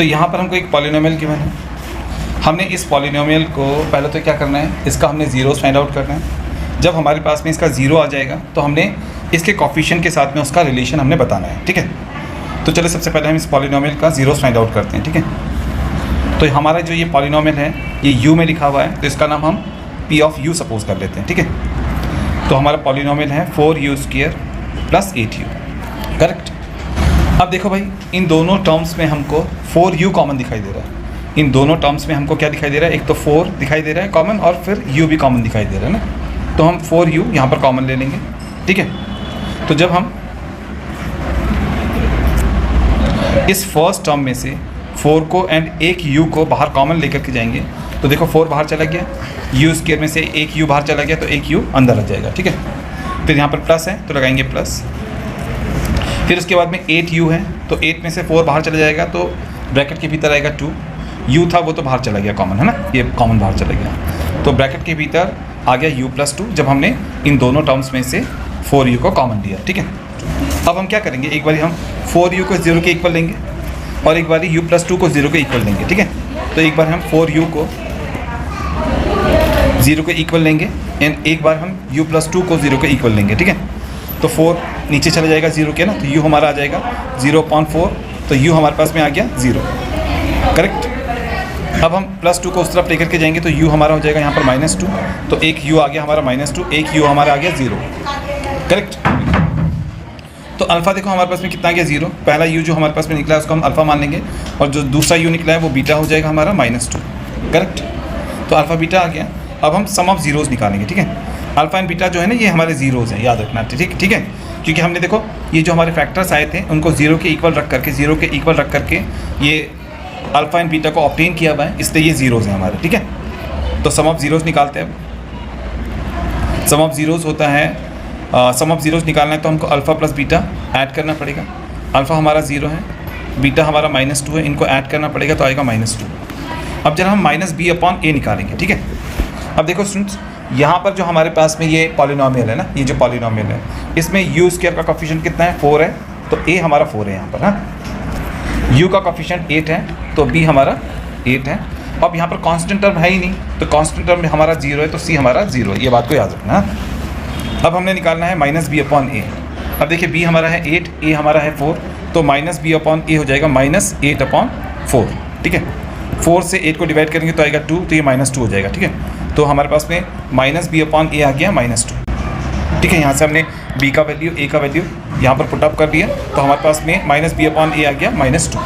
तो यहाँ पर हमको एक पॉलिनोमियल गिवन है। हमने इस पॉलिनोमियल को पहले तो क्या करना है, इसका हमने ज़ीरोस फाइंड आउट करना है। जब हमारे पास में इसका ज़ीरो आ जाएगा तो हमने इसके कॉफिशिएंट के साथ में उसका रिलेशन हमने बताना है, ठीक है। तो चलिए सबसे पहले हम इस पॉलिनोमियल का ज़ीरोस फाइंड आउट करते हैं, ठीक है। तो हमारा जो ये पॉलिनोमियल है ये यू में लिखा हुआ है, तो इसका नाम हम पी ऑफ यू सपोज कर लेते हैं, ठीक है। तो हमारा पॉलिनोमियल है 4u² + 8u, करेक्ट। अब देखो भाई, इन दोनों टर्म्स में हमको 4u कॉमन दिखाई दे रहा है। इन दोनों टर्म्स में हमको क्या दिखाई दे रहा है, एक तो 4 दिखाई दे रहा है कॉमन और फिर u भी कॉमन दिखाई दे रहा है ना। तो हम 4u यहाँ पर कॉमन ले लेंगे, ठीक है। तो जब हम इस फर्स्ट टर्म में से 4 को एंड एक u को बाहर कॉमन लेकर के जाएंगे तो देखो 4 बाहर चला गया, u² में से एक u बाहर चला गया तो एक u अंदर आ जाएगा, ठीक है। फिर यहाँ पर प्लस है तो लगाएंगे प्लस। फिर उसके बाद में 8u है तो 8 में से 4 बाहर चला जाएगा तो ब्रैकेट के भीतर आएगा 2। u था वो तो बाहर चला गया कॉमन, है ना, ये कॉमन बाहर चला गया। तो ब्रैकेट के भीतर आ गया u + 2 जब हमने इन दोनों टर्म्स में से 4u को कॉमन लिया, ठीक है। अब हम क्या करेंगे, एक बार हम 4u को 0 के इक्वल लेंगे और एक बार u + 2 को 0 के इक्वल लेंगे, ठीक है। तो एक बार हम 4u को 0 के इक्वल लेंगे एंड एक बार हम u + 2 को 0 के इक्वल लेंगे, ठीक है। तो 4 नीचे चला जाएगा 0 के ना, तो u हमारा आ जाएगा 0/4, तो u हमारे पास में आ गया 0, करेक्ट। अब हम +2 को उस तरफ लेकर के जाएंगे तो u हमारा हो जाएगा यहाँ पर -2, तो एक u आ गया हमारा -2, एक u हमारा आ गया 0, करेक्ट। तो अल्फ़ा देखो हमारे पास में कितना आ गया 0। पहला u जो हमारे पास में निकला है उसको हम अल्फ़ा मान लेंगे और जो दूसरा u निकला है वो बीटा हो जाएगा हमारा -2, करेक्ट। तो अल्फ़ा बीटा आ गया। अब हम सम ऑफ ज़ीरोज़ निकालेंगे, ठीक है। अल्फ़ा एंड बीटा जो है ना ये हमारे ज़ीरोज़ हैं, याद रखना, ठीक है। क्योंकि हमने देखो ये जो हमारे फैक्टर्स आए थे उनको 0 के इक्वल रख करके ये अल्फ़ा एंड बीटा को ऑब्टेन किया हुआ है, इसलिए ये ज़ीरोज़ हैं हमारे, ठीक है। तो सम ऑफ ज़ीरोज़ निकालते हैं। सम ऑफ ज़ीरोज़ होता है, सम ऑफ ज़ीरोज़ निकालना है तो हमको अल्फ़ा + बीटा ऐड करना पड़ेगा। अल्फ़ा हमारा 0 है, बीटा हमारा -2 है, इनको ऐड करना पड़ेगा तो आएगा -2। अब जब हम -b/a निकालेंगे, ठीक है। अब देखो स्टूडेंट्स, यहाँ पर जो हमारे पास में ये पॉलिनोमियल है ना, ये जो पॉलिनोमियल है इसमें u² का कोफिशिएंट कितना है, 4 है, तो a हमारा 4 है यहाँ पर, हाँ। u का कोफिशिएंट 8 है तो b हमारा 8 है। अब यहाँ पर कांस्टेंट टर्म है ही नहीं, तो कांस्टेंट टर्म में हमारा 0 है तो c हमारा 0 है, ये बात को याद रखना। अब हमने निकालना है -b/a। अब देखिए b हमारा है 8, a हमारा है 4, तो -b/a हो जाएगा -8/4, ठीक है। 4 से 8 को डिवाइड करेंगे तो आएगा 2, तो ये -2 हो जाएगा, ठीक है। तो हमारे पास में -b/a आ गया -2, ठीक है। यहाँ से हमने b का वैल्यू, a का वैल्यू यहाँ पर पुट अप कर दिया, तो हमारे पास में -b/a आ गया -2।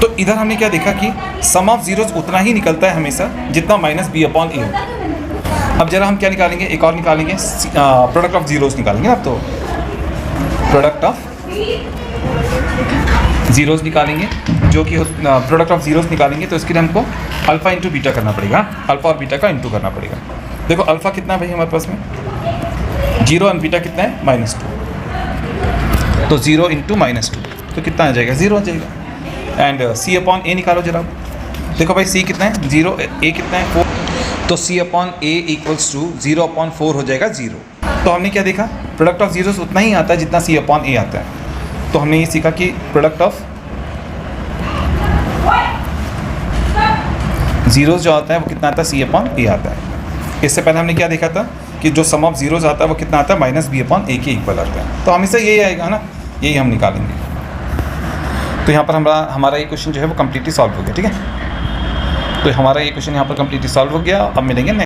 तो इधर हमने क्या देखा कि सम ऑफ ज़ीरोज़ उतना ही निकलता है हमेशा जितना -b/a होता है। अब जरा हम क्या निकालेंगे, एक और निकालेंगे, प्रोडक्ट ऑफ ज़ीरोज़ निकालेंगे ना। तो प्रोडक्ट ऑफ ज़ीरोज़ निकालेंगे, जो कि प्रोडक्ट ऑफ ज़ीरोज़ निकालेंगे तो इसके लिए हमको अल्फ़ा इंटू बीटा करना पड़ेगा, अल्फ़ा और बीटा का इंटू करना पड़ेगा। देखो अल्फ़ा कितना है भाई हमारे पास में 0 और बीटा कितना है -2, तो 0 × -2 तो कितना आ जाएगा, 0 आ जाएगा। एंड c/a निकालो जरा। देखो भाई c कितना है 0, a कितना है 4, तो c/a = 0/4 हो जाएगा 0। तो हमने क्या देखा, प्रोडक्ट ऑफ ज़ीरोज़ उतना ही आता है जितना c/a आता है। तो हमने ये सीखा कि प्रोडक्ट ऑफ ज़ीरोज़ जो आता है वो कितना आता है, c/a आता है। इससे पहले हमने क्या देखा था कि जो सम ऑफ ज़ीरोज़ आता है वो कितना आता है, -b/a के इक्वल आता है। तो हमेशा यही आएगा ना, यही हम निकालेंगे। तो यहाँ पर हमारा ये क्वेश्चन जो है वो कम्प्लीटली सॉल्व हो गया, ठीक है। तो हमारा ये क्वेश्चन यहाँ पर कम्प्लीटली सॉल्व हो गया। अब मिलेंगे